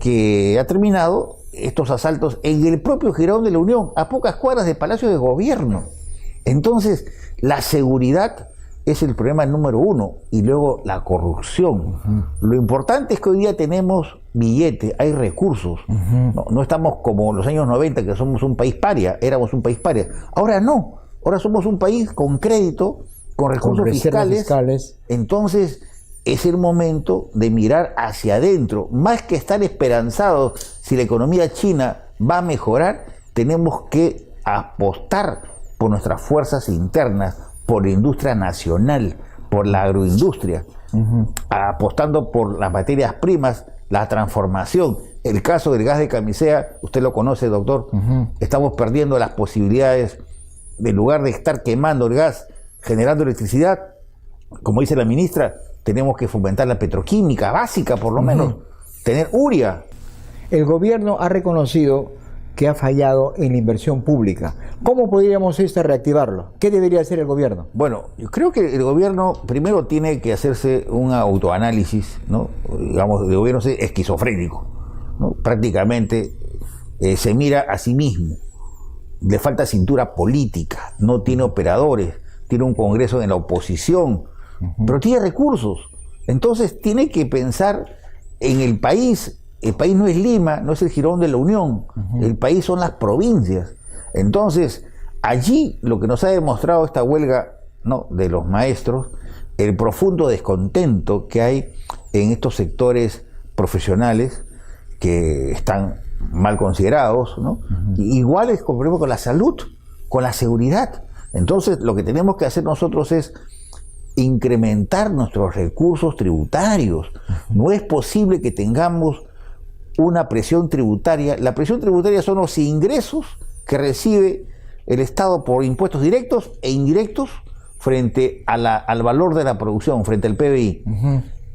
S13: que ha terminado, estos asaltos en el propio Jirón de la Unión, a pocas cuadras del Palacio de Gobierno. Entonces, la seguridad es el problema número uno, y luego la corrupción. Lo importante es que hoy día tenemos billete, hay recursos. No estamos como los años 90, que somos un país paria, éramos un país paria. Ahora no, ahora somos un país con crédito, con recursos fiscales. Entonces, es el momento de mirar hacia adentro. Más que estar esperanzados si la economía china va a mejorar, tenemos que apostar por nuestras fuerzas internas, por la industria nacional, por la agroindustria, apostando por las materias primas, la transformación. El caso del gas de camisea, usted lo conoce, doctor, estamos perdiendo las posibilidades, en lugar de estar quemando el gas, generando electricidad, como dice la ministra, tenemos que fomentar la petroquímica básica, por lo menos, tener urea.
S1: El gobierno ha reconocido que ha fallado en la inversión pública. ¿Cómo podríamos reactivarlo? ¿Qué debería hacer el gobierno?
S13: Bueno, yo creo que el gobierno primero tiene que hacerse un autoanálisis, ¿no? Digamos, el gobierno es esquizofrénico, ¿no? Prácticamente se mira a sí mismo. Le falta cintura política, no tiene operadores, tiene un Congreso en la oposición, pero tiene recursos. Entonces tiene que pensar en el país. El país no es Lima, no es el Jirón de la Unión, el país son las provincias. Entonces, allí lo que nos ha demostrado esta huelga, ¿no?, de los maestros, el profundo descontento que hay en estos sectores profesionales que están mal considerados, ¿no? Iguales con la salud, con la seguridad. Entonces, lo que tenemos que hacer nosotros es incrementar nuestros recursos tributarios. No es posible que tengamos una presión tributaria. La presión tributaria son los ingresos que recibe el Estado por impuestos directos e indirectos frente al valor de la producción, frente al PBI.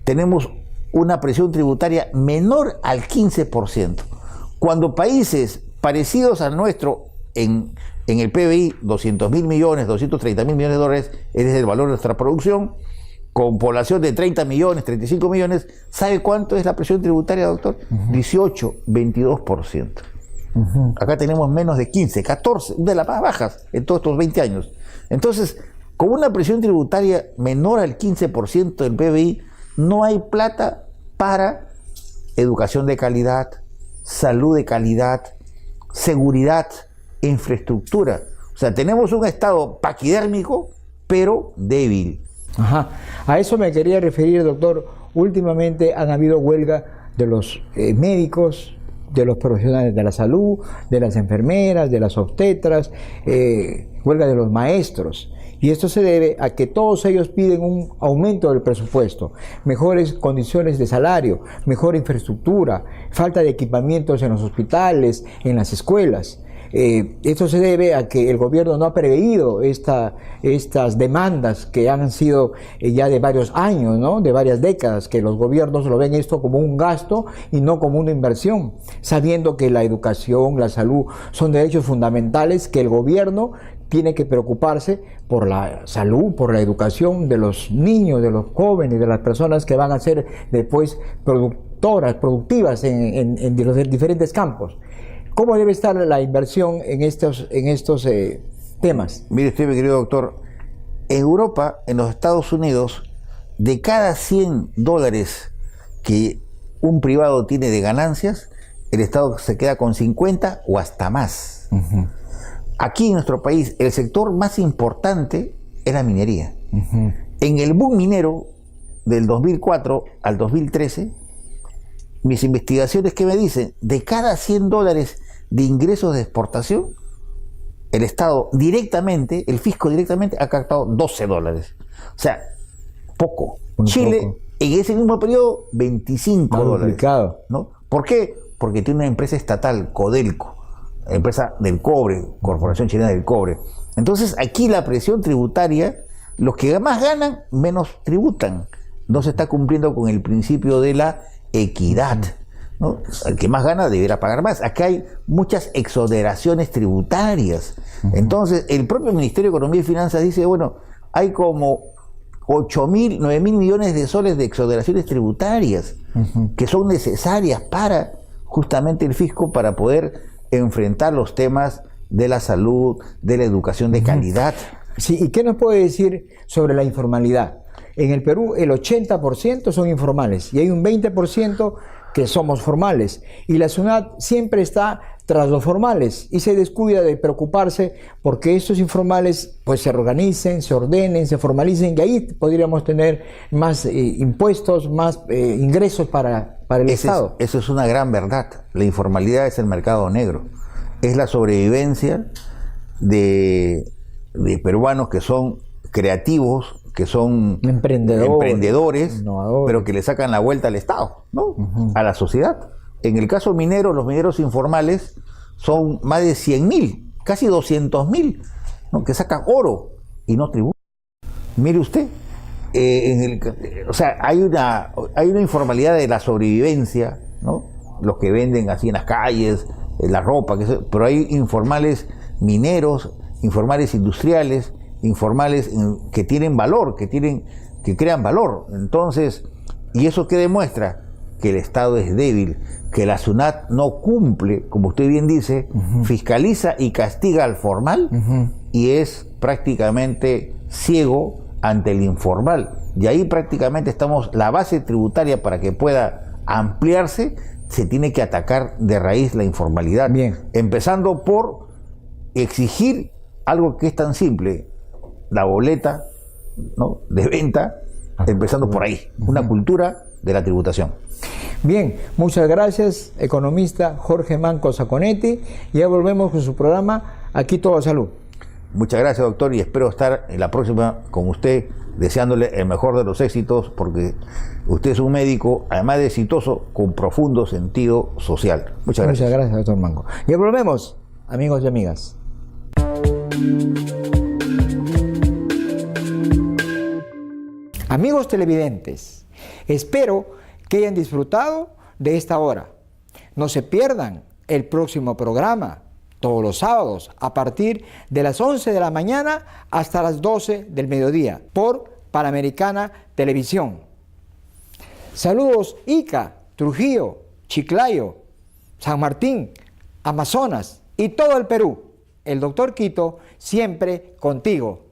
S13: Tenemos una presión tributaria menor al 15%. Cuando países parecidos al nuestro en el PBI, 200.000 millones, 230.000 millones de dólares, es el valor de nuestra producción, con población de 30 millones, 35 millones, ¿sabe cuánto es la presión tributaria, doctor? 18, 22%. Acá tenemos menos de 15, 14, de las más bajas en todos estos 20 años. Entonces, con una presión tributaria menor al 15% del PBI, no hay plata para educación de calidad, salud de calidad, seguridad, infraestructura. O sea, tenemos un Estado paquidérmico, pero débil.
S1: A eso me quería referir, doctor. Últimamente han habido huelga de los médicos, de los profesionales de la salud, de las enfermeras, de las obstetras, huelga de los maestros. Y esto se debe a que todos ellos piden un aumento del presupuesto, mejores condiciones de salario, mejor infraestructura, falta de equipamientos en los hospitales, en las escuelas. Esto se debe a que el gobierno no ha preveído estas demandas que han sido ya de varios años, ¿no? De varias décadas, que los gobiernos lo ven esto como un gasto y no como una inversión, sabiendo que la educación, la salud son derechos fundamentales, que el gobierno tiene que preocuparse por la salud, por la educación de los niños, de los jóvenes, de las personas que van a ser después productivas en los diferentes campos. ¿Cómo debe estar la inversión en estos temas?
S13: Mire usted, mi querido doctor, en Europa, en los Estados Unidos, de cada $100 que un privado tiene de ganancias, el Estado se queda con 50 o hasta más. Aquí en nuestro país, el sector más importante es la minería. En el boom minero del 2004 al 2013, mis investigaciones que me dicen, de cada $100 de ingresos de exportación, el Estado directamente, el fisco directamente ha captado $12. O sea, poco. Chile, en ese mismo periodo, $25. ¿No? ¿Por qué? Porque tiene una empresa estatal, Codelco, empresa del cobre, Corporación Chilena del Cobre. Entonces, aquí la presión tributaria, los que más ganan, menos tributan. No se está cumpliendo con el principio de la equidad, ¿no? El que más gana deberá pagar más. Acá hay muchas exoneraciones tributarias. Entonces, el propio Ministerio de Economía y Finanzas dice, bueno, hay como 8.000, 9.000 millones de soles de exoneraciones tributarias que son necesarias para justamente el fisco para poder enfrentar los temas de la salud, de la educación de calidad.
S1: Sí, ¿y qué nos puede decir sobre la informalidad? En el Perú el 80% son informales y hay un 20% que somos formales. Y la SUNAT siempre está tras los formales y se descuida de preocuparse porque estos informales pues se organicen, se ordenen, se formalicen y ahí podríamos tener más impuestos, más ingresos para el Estado.
S13: Eso es una gran verdad. La informalidad es el mercado negro. Es la sobrevivencia de peruanos que son creativos, que son emprendedores, pero que le sacan la vuelta al Estado, ¿no? A la sociedad. En el caso minero, los mineros informales son más de 100.000, casi 200.000, ¿no? Que sacan oro y no tributan. Mire usted, o sea, hay una informalidad de la sobrevivencia, ¿no? Los que venden así en las calles, la ropa, pero hay informales mineros, informales industriales, informales que tienen valor, que crean valor. Entonces, ¿y eso qué demuestra? Que el Estado es débil, que la SUNAT no cumple, como usted bien dice, fiscaliza y castiga al formal y es prácticamente ciego ante el informal. Y ahí prácticamente estamos, la base tributaria para que pueda ampliarse, se tiene que atacar de raíz la informalidad. Empezando por exigir algo que es tan simple, la boleta, ¿no?, de venta, empezando por ahí, una cultura de la tributación.
S1: Bien, muchas gracias, economista Jorge Manco Saconetti. Ya volvemos con su programa Aquí Todo Salud.
S13: Muchas gracias, doctor, y espero estar en la próxima con usted, deseándole el mejor de los éxitos, porque usted es un médico, además de exitoso, con profundo sentido social. Muchas gracias.
S1: Muchas gracias, doctor Manco. Ya volvemos, amigos y amigas. Amigos televidentes, espero que hayan disfrutado de esta hora. No se pierdan el próximo programa, todos los sábados, a partir de las 11 de la mañana hasta las 12 del mediodía, por Panamericana Televisión. Saludos Ica, Trujillo, Chiclayo, San Martín, Amazonas y todo el Perú. El doctor Quito siempre contigo.